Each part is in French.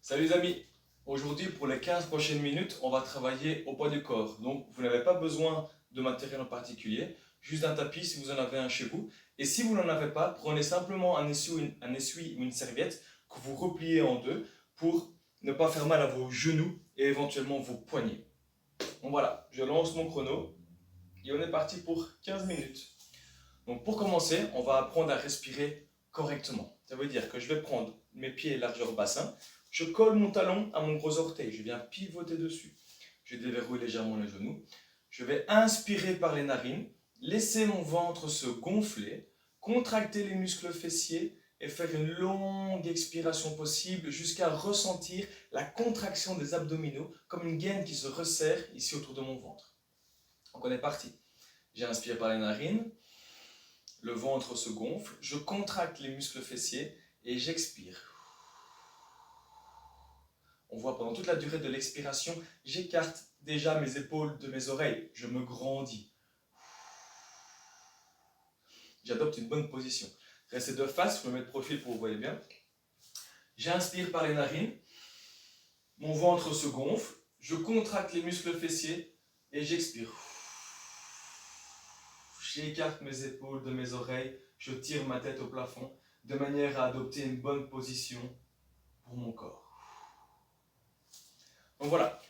Salut les amis, aujourd'hui pour les 15 prochaines minutes, on va travailler au poids du corps. Donc vous n'avez pas besoin de matériel en particulier, juste un tapis si vous en avez un chez vous. Et si vous n'en avez pas, prenez simplement un essuie ou une serviette que vous repliez en deux pour ne pas faire mal à vos genoux et éventuellement vos poignets. Donc voilà, je lance mon chrono et on est parti pour 15 minutes. Donc pour commencer, on va apprendre à respirer correctement. Ça veut dire que je vais prendre mes pieds largeur bassin, je colle mon talon à mon gros orteil, je viens pivoter dessus. Je déverrouille légèrement les genoux. Je vais inspirer par les narines, laisser mon ventre se gonfler, contracter les muscles fessiers et faire une longue expiration possible jusqu'à ressentir la contraction des abdominaux comme une gaine qui se resserre ici autour de mon ventre. Donc on est parti. J'inspire par les narines. Le ventre se gonfle, je contracte les muscles fessiers et j'expire. On voit pendant toute la durée de l'expiration, j'écarte déjà mes épaules de mes oreilles, je me grandis. J'adopte une bonne position. Restez de face, je me mets de profil pour que vous voyez bien. J'inspire par les narines, mon ventre se gonfle, je contracte les muscles fessiers et j'expire. J'écarte mes épaules de mes oreilles, je tire ma tête au plafond de manière à adopter une bonne position pour mon corps. Donc voilà,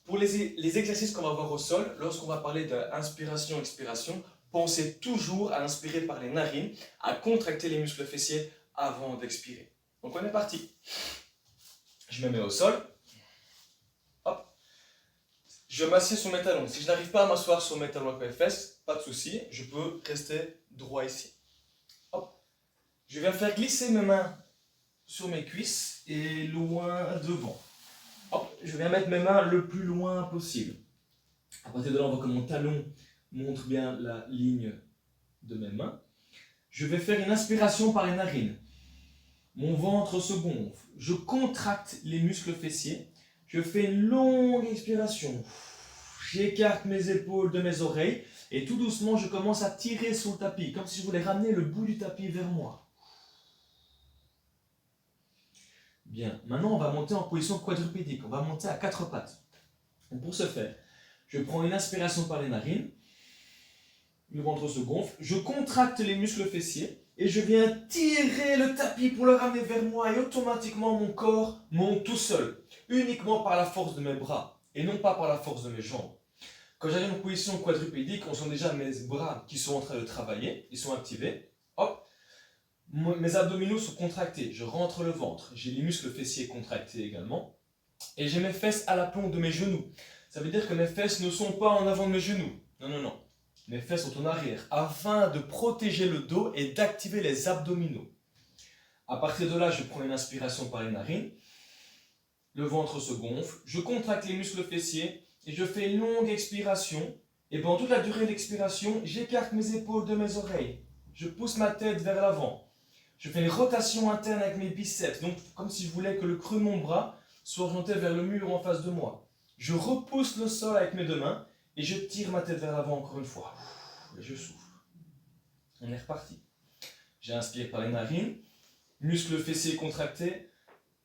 pour les exercices qu'on va voir au sol, lorsqu'on va parler d'inspiration-expiration, pensez toujours à inspirer par les narines, à contracter les muscles fessiers avant d'expirer. Donc on est parti. Je me mets au sol. Hop. Je m'assieds sur mes talons. Si je n'arrive pas à m'asseoir sur mes talons avec mes fesses, pas de souci, je peux rester droit ici. Hop. Je viens faire glisser mes mains sur mes cuisses et loin devant. Hop. Je viens mettre mes mains le plus loin possible. À partir de là, on voit que mon talon montre bien la ligne de mes mains. Je vais faire une inspiration par les narines. Mon ventre se gonfle. Je contracte les muscles fessiers. Je fais une longue expiration. J'écarte mes épaules de mes oreilles et tout doucement, je commence à tirer sur le tapis, comme si je voulais ramener le bout du tapis vers moi. Bien, maintenant on va monter en position quadrupédique, on va monter à quatre pattes. Et pour ce faire, je prends une inspiration par les narines, le ventre se gonfle, je contracte les muscles fessiers et je viens tirer le tapis pour le ramener vers moi et automatiquement mon corps monte tout seul, uniquement par la force de mes bras et non pas par la force de mes jambes. Quand j'arrive en position quadrupédique, on sent déjà mes bras qui sont en train de travailler, ils sont activés. Hop, mes abdominaux sont contractés, je rentre le ventre, j'ai les muscles fessiers contractés également, et j'ai mes fesses à l'aplomb de mes genoux. Ça veut dire que mes fesses ne sont pas en avant de mes genoux. Non, non, non. Mes fesses sont en arrière, afin de protéger le dos et d'activer les abdominaux. À partir de là, je prends une inspiration par les narines, le ventre se gonfle, je contracte les muscles fessiers, et je fais une longue expiration, et pendant toute la durée de l'expiration, j'écarte mes épaules de mes oreilles. Je pousse ma tête vers l'avant. Je fais une rotation interne avec mes biceps, donc comme si je voulais que le creux de mon bras soit orienté vers le mur en face de moi. Je repousse le sol avec mes deux mains, et je tire ma tête vers l'avant encore une fois. Et je souffle. On est reparti. J'inspire par les narines, muscles fessiers contractés,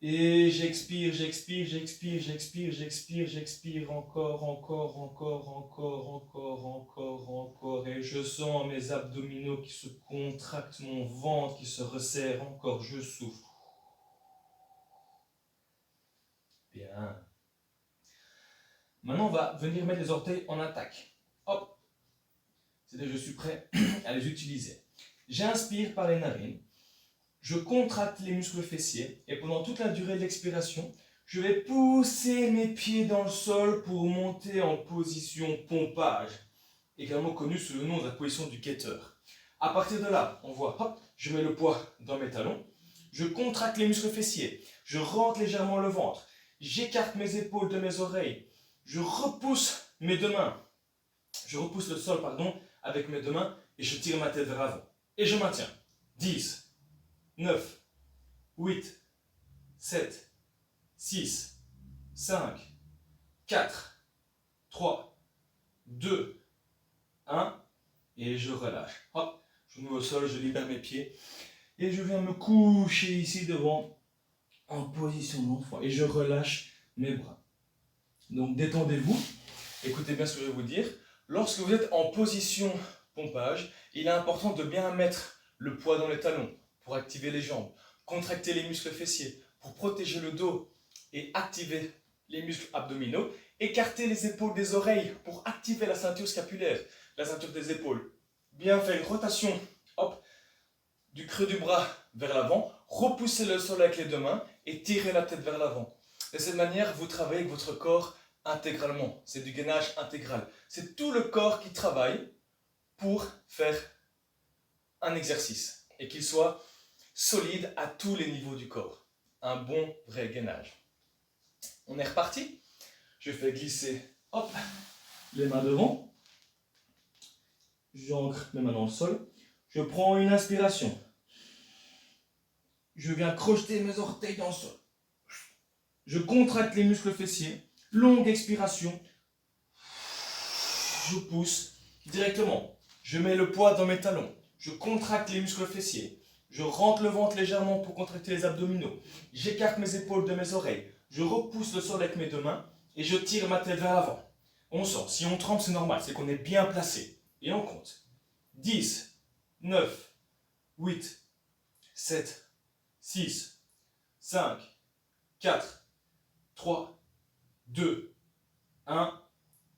et j'expire, j'expire, j'expire, j'expire, j'expire, j'expire, encore, encore, encore, encore, encore, encore, encore. Et je sens mes abdominaux qui se contractent, mon ventre qui se resserre, encore, je souffle. Bien. Maintenant, on va venir mettre les orteils en attaque. Hop. C'est-à-dire, je suis prêt à les utiliser. J'inspire par les narines. Je contracte les muscles fessiers et pendant toute la durée de l'expiration, je vais pousser mes pieds dans le sol pour monter en position pompage, également connue sous le nom de la position du guetteur. À partir de là, on voit, hop, je mets le poids dans mes talons, je contracte les muscles fessiers, je rentre légèrement le ventre, j'écarte mes épaules de mes oreilles, je repousse mes deux mains, je repousse le sol, avec mes deux mains et je tire ma tête vers l'avant. Et je maintiens. 10, 9, 8, 7, 6, 5, 4, 3, 2, 1, et je relâche. Hop, je me mets au sol, je libère mes pieds, et je viens me coucher ici devant en position d'enfant et je relâche mes bras. Donc détendez-vous, écoutez bien ce que je vais vous dire. Lorsque vous êtes en position pompage, il est important de bien mettre le poids dans les talons pour activer les jambes, contracter les muscles fessiers pour protéger le dos et activer les muscles abdominaux, écarter les épaules des oreilles pour activer la ceinture scapulaire, la ceinture des épaules. Bien faire une rotation, hop, du creux du bras vers l'avant, repousser le sol avec les deux mains et tirer la tête vers l'avant. De cette manière, vous travaillez avec votre corps intégralement. C'est du gainage intégral. C'est tout le corps qui travaille pour faire un exercice et qu'il soit solide à tous les niveaux du corps. Un bon vrai gainage. On est reparti. Je fais glisser, hop, les mains devant. J'ancre mes mains dans le sol. Je prends une inspiration. Je viens crocheter mes orteils dans le sol. Je contracte les muscles fessiers. Longue expiration. Je pousse directement. Je mets le poids dans mes talons. Je contracte les muscles fessiers. Je rentre le ventre légèrement pour contracter les abdominaux. J'écarte mes épaules de mes oreilles. Je repousse le sol avec mes deux mains et je tire ma tête vers l'avant. On sent. Si on tremble, c'est normal. C'est qu'on est bien placé. Et on compte. 10, 9, 8, 7, 6, 5, 4, 3, 2, 1.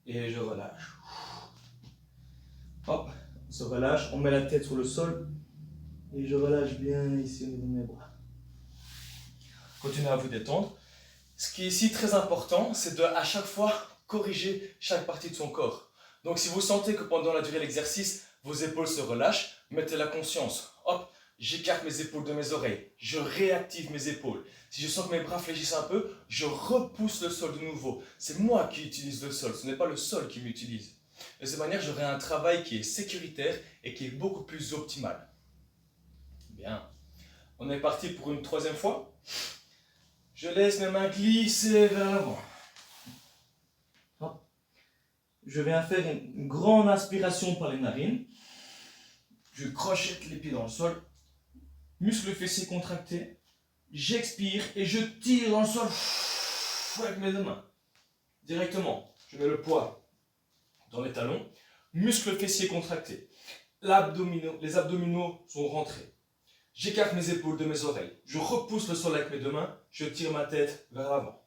Et je relâche. Hop, on se relâche. On met la tête sur le sol. Et je relâche bien ici au niveau de mes bras. Continuez à vous détendre. Ce qui est ici très important, c'est de à chaque fois corriger chaque partie de son corps. Donc si vous sentez que pendant la durée de l'exercice, vos épaules se relâchent, mettez la conscience. Hop, j'écarte mes épaules de mes oreilles. Je réactive mes épaules. Si je sens que mes bras fléchissent un peu, je repousse le sol de nouveau. C'est moi qui utilise le sol, ce n'est pas le sol qui m'utilise. De cette manière, j'aurai un travail qui est sécuritaire et qui est beaucoup plus optimal. Bien. On est parti pour une troisième fois. Je laisse mes mains glisser vers l'avant. Je viens faire une grande inspiration par les narines. Je crochette les pieds dans le sol. Muscles fessiers contractés. J'expire et je tire dans le sol avec mes deux mains. Directement, je mets le poids dans les talons. Muscles fessiers contractés. Les abdominaux sont rentrés. J'écarte mes épaules de mes oreilles. Je repousse le sol avec mes deux mains. Je tire ma tête vers l'avant.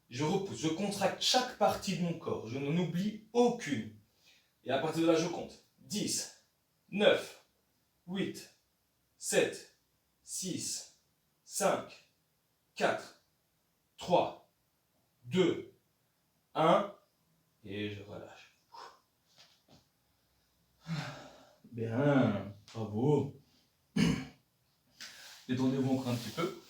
Je repousse. Je contracte chaque partie de mon corps. Je n'en oublie aucune. Et à partir de là, je compte. 10, 9, 8, 7, 6, 5, 4, 3, 2, 1. Et je relâche. Bien. Bravo. Détendez-vous encore un petit peu.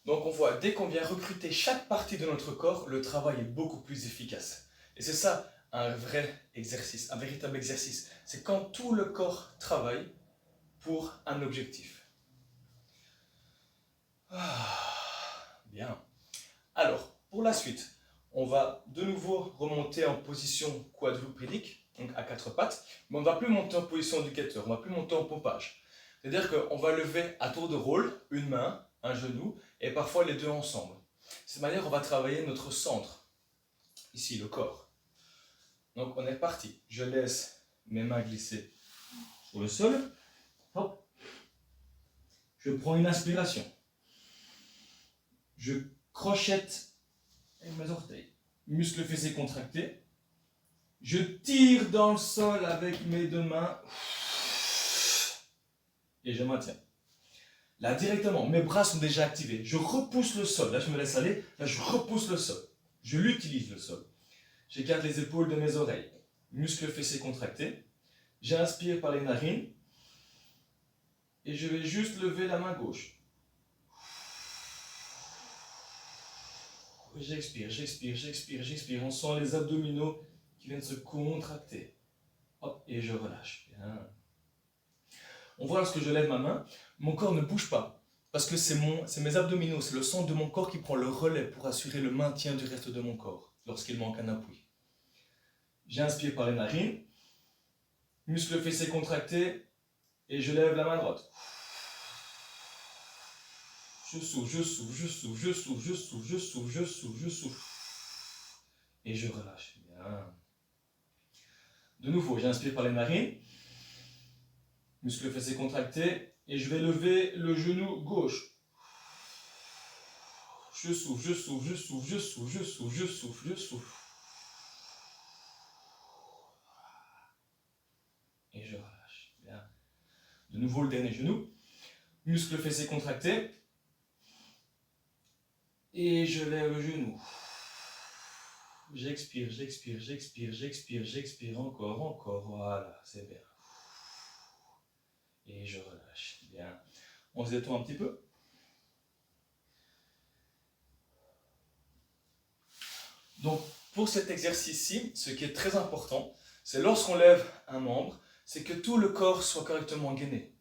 Donc on voit, dès qu'on vient recruter chaque partie de notre corps, le travail est beaucoup plus efficace. Et c'est ça, un vrai exercice, un véritable exercice. C'est quand tout le corps travaille pour un objectif. Bien. Alors, pour la suite, on va de nouveau remonter en position quadrupédique, donc à quatre pattes, mais on ne va plus monter en position éducateur, on ne va plus monter en pompage. C'est-à-dire qu'on va lever à tour de rôle une main, un genou, et parfois les deux ensemble. De cette manière, on va travailler notre centre, ici le corps. Donc on est parti. Je laisse mes mains glisser sur le sol. Hop. Je prends une inspiration. Je crochette avec mes orteils. Muscles fessiers contractés. Je tire dans le sol avec mes deux mains. Et je maintiens. Là, directement, mes bras sont déjà activés. Je repousse le sol. Là, je me laisse aller. Là, je repousse le sol. Je l'utilise, le sol. J'écarte les épaules de mes oreilles. Muscles fessiers contractés. J'inspire par les narines. Et je vais juste lever la main gauche. J'expire, j'expire, j'expire, j'expire. On sent les abdominaux qui viennent se contracter. Hop, et je relâche. Bien. On voit lorsque je lève ma main, mon corps ne bouge pas. Parce que c'est mes abdominaux, c'est le centre de mon corps qui prend le relais pour assurer le maintien du reste de mon corps lorsqu'il manque un appui. J'inspire par les narines, muscles fessiers contractés, et je lève la main droite. Je souffle, je souffle, je souffle, je souffle, je souffle, je souffle, je souffle, je souffle. Et je relâche. Bien. De nouveau, j'inspire par les narines. Muscle fessier contracté. Et je vais lever le genou gauche. Je souffle, je souffle, je souffle, je souffle, je souffle, je souffle, je souffle. Et je relâche. Bien. De nouveau, le dernier genou. Muscle fessier contracté. Et je lève le genou. J'expire, j'expire, j'expire, j'expire, j'expire. Encore, encore. Voilà, c'est bien. Et je relâche. Bien. On se détend un petit peu. Donc, pour cet exercice-ci, ce qui est très important, c'est lorsqu'on lève un membre, c'est que tout le corps soit correctement gainé.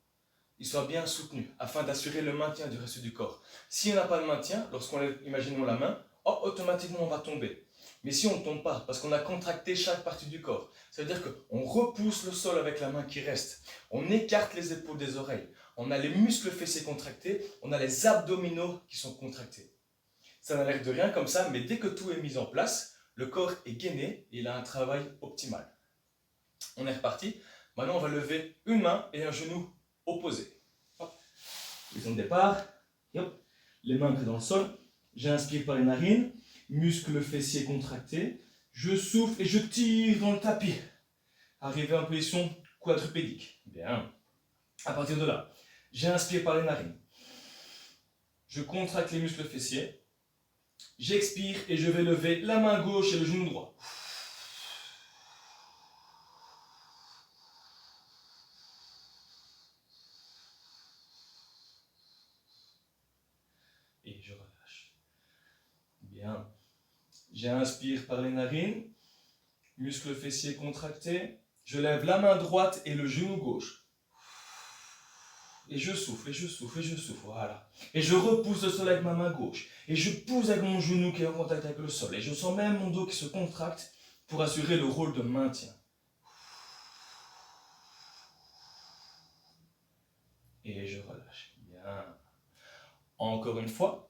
Il soit bien soutenu, afin d'assurer le maintien du reste du corps. Si on n'a pas de maintien, lorsqu'on lève, imaginons la main, automatiquement on va tomber. Mais si on ne tombe pas, parce qu'on a contracté chaque partie du corps, ça veut dire qu'on repousse le sol avec la main qui reste, on écarte les épaules des oreilles, on a les muscles fessiers contractés, on a les abdominaux qui sont contractés. Ça n'a l'air de rien comme ça, mais dès que tout est mis en place, le corps est gainé et il a un travail optimal. On est reparti. Maintenant, on va lever une main et un genou opposé. Position de départ. Hop. Les mains dans le sol. J'inspire par les narines. Muscles fessiers contractés. Je souffle et je tire dans le tapis. Arrivé en position quadrupédique. Bien. À partir de là, j'inspire par les narines. Je contracte les muscles fessiers. J'expire et je vais lever la main gauche et le genou droit. Et je relâche. Bien. J'inspire par les narines. Muscles fessiers contractés. Je lève la main droite et le genou gauche. Et je souffle, et je souffle, et je souffle. Voilà. Et je repousse le sol avec ma main gauche. Et je pousse avec mon genou qui est en contact avec le sol. Et je sens même mon dos qui se contracte pour assurer le rôle de maintien. Et je relâche. Bien. Encore une fois.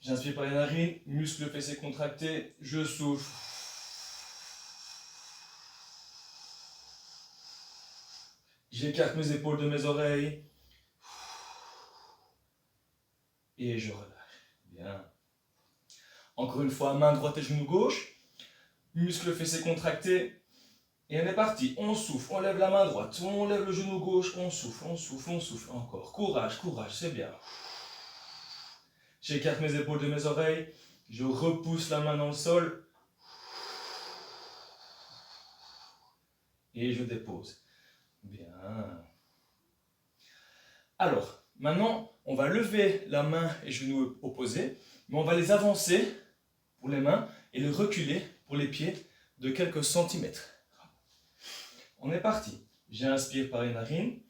J'inspire par les narines, muscles fessiers contractés. Je souffle. J'écarte mes épaules de mes oreilles. Et je relâche. Bien. Encore une fois, main droite et genou gauche. Muscles fessiers contractés. Et on est parti. On souffle, on lève la main droite, on lève le genou gauche, on souffle, on souffle, on souffle. Encore. Courage, courage, c'est bien. J'écarte mes épaules de mes oreilles. Je repousse la main dans le sol. Et je dépose. Bien. Alors, maintenant, on va lever la main et genou opposés, mais on va les avancer pour les mains et les reculer pour les pieds de quelques centimètres. On est parti. J'inspire par les narines.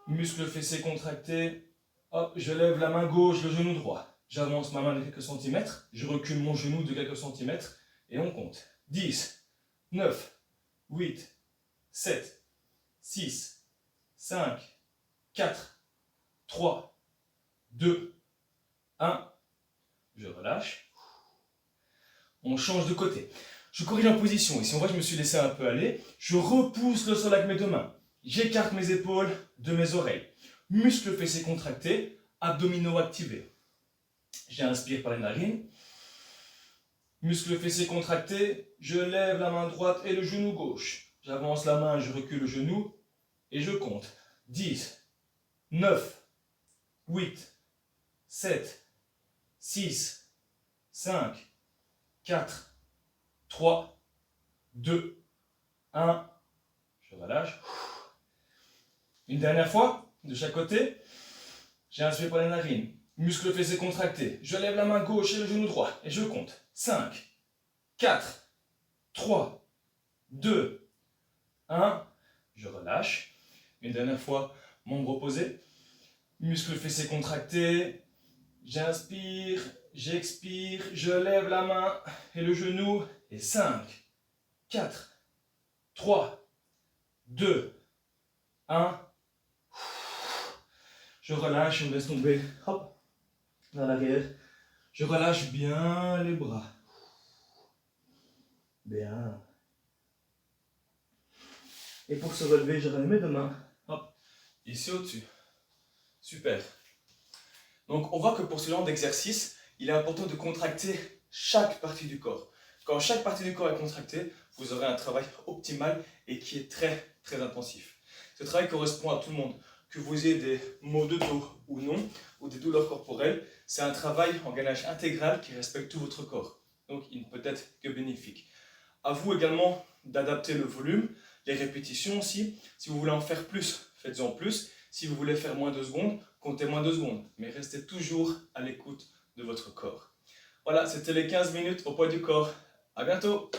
Muscles fessiers contractés. Hop, je lève la main gauche, le genou droit. J'avance ma main de quelques centimètres. Je recule mon genou de quelques centimètres. Et on compte. 10, 9, 8, 7, 6, 5, 4, 3, 2, 1. Je relâche. On change de côté. Je corrige en position. Ici, on voit que je me suis laissé un peu aller. Je repousse le sol avec mes deux mains. J'écarte mes épaules de mes oreilles. Muscles fessiers contractés, abdominaux activés. J'inspire par les narines. Muscles fessiers contractés, je lève la main droite et le genou gauche. J'avance la main, je recule le genou et je compte. 10, 9, 8, 7, 6, 5, 4, 3, 2, 1. Je relâche. Une dernière fois, de chaque côté. J'inspire par les narines. Muscles fessiers contractés. Je lève la main gauche et le genou droit. Et je compte. 5, 4, 3, 2, 1. Je relâche. Une dernière fois, membre opposé. Muscles fessiers contractés. J'inspire, j'expire, je lève la main et le genou. Et 5, 4, 3, 2, 1. Je relâche, je me laisse tomber. Hop, vers l'arrière. Je relâche bien les bras. Bien. Et pour se relever, je ramène mes deux mains. Hop, ici au-dessus. Super. Donc on voit que pour ce genre d'exercice, il est important de contracter chaque partie du corps. Quand chaque partie du corps est contractée, vous aurez un travail optimal et qui est très très intensif. Ce travail correspond à tout le monde. Que vous ayez des maux de dos ou non, ou des douleurs corporelles, c'est un travail en gainage intégral qui respecte tout votre corps. Donc il ne peut être que bénéfique. À vous également d'adapter le volume, les répétitions aussi. Si vous voulez en faire plus, faites-en plus. Si vous voulez faire moins de secondes, comptez moins de secondes. Mais restez toujours à l'écoute de votre corps. Voilà, c'était les 15 minutes au poids du corps. À bientôt!